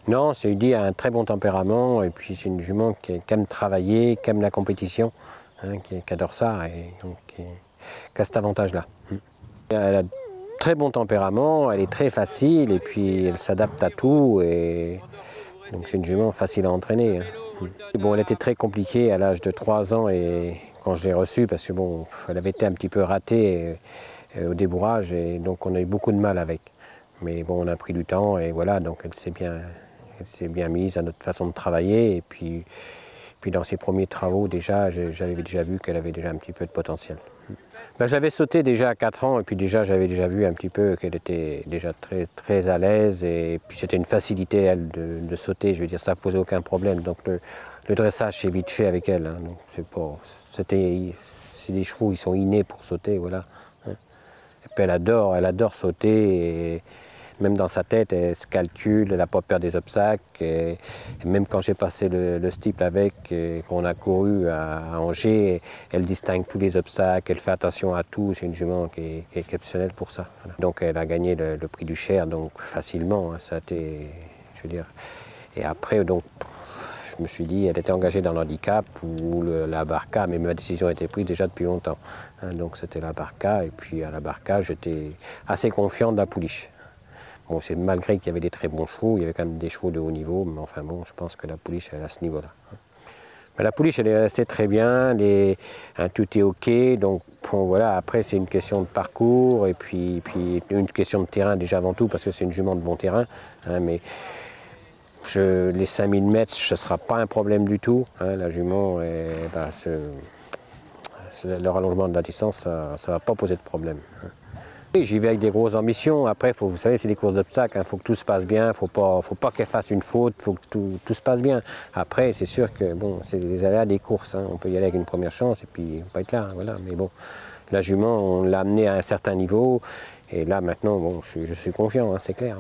Non, c'est Udi a un très bon tempérament et puis c'est une jument qui aime travailler, qui aime la compétition, hein, qui adore ça et donc qui a cet avantage-là. Elle a très bon tempérament, elle est très facile et puis elle s'adapte à tout et donc c'est une jument facile à entraîner. Bon, elle était très compliquée à l'âge de 3 ans et quand je l'ai reçue parce que bon, elle avait été un petit peu ratée au débourrage et donc on a eu beaucoup de mal avec. Mais bon, on a pris du temps et voilà, donc elle s'est bien mise à notre façon de travailler et puis dans ses premiers travaux déjà, j'avais déjà vu qu'elle avait déjà un petit peu de potentiel. Ben, j'avais sauté déjà à 4 ans et puis déjà j'avais déjà vu un petit peu qu'elle était déjà très à l'aise et puis c'était une facilité elle de sauter, je veux dire ça ne posait aucun problème. Donc le dressage c'est vite fait avec elle, hein, donc c'est des chevaux, ils sont innés pour sauter, voilà. Et puis elle adore sauter et même dans sa tête elle se calcule, elle n'a pas peur des obstacles et même quand j'ai passé le steeple avec, qu'on a couru à Angers, elle distingue tous les obstacles, elle fait attention à tout, c'est une jument qui est exceptionnelle pour ça. Voilà. Donc elle a gagné le prix du Cher donc facilement, hein, ça a été, je veux dire. Et après donc je me suis dit, elle était engagée dans l'handicap ou la barca, mais ma décision était prise déjà depuis longtemps. Hein, donc c'était la barca, et puis à la barca, j'étais assez confiant de la pouliche. Bon, c'est malgré qu'il y avait des très bons chevaux, il y avait quand même des chevaux de haut niveau, mais enfin bon, je pense que la pouliche, elle est à ce niveau-là. La pouliche, elle est restée très bien, tout est ok, donc bon, voilà, après c'est une question de parcours, et puis une question de terrain déjà avant tout, parce que c'est une jument de bon terrain, hein, mais les 5000 mètres, ce ne sera pas un problème du tout, hein, la jument, le rallongement de la distance, ça ne va pas poser de problème. Hein. J'y vais avec des grosses ambitions. Après, vous savez, c'est des courses d'obstacles. Il faut que tout se passe bien. Il ne faut pas qu'elle fasse une faute. Il faut que tout se passe bien. Après, c'est sûr que bon, c'est les aléas des courses. Hein. On peut y aller avec une première chance et puis pas être là. Voilà. Mais bon, la jument, on l'a amenée à un certain niveau. Et là, maintenant, bon, je suis confiant, hein, c'est clair.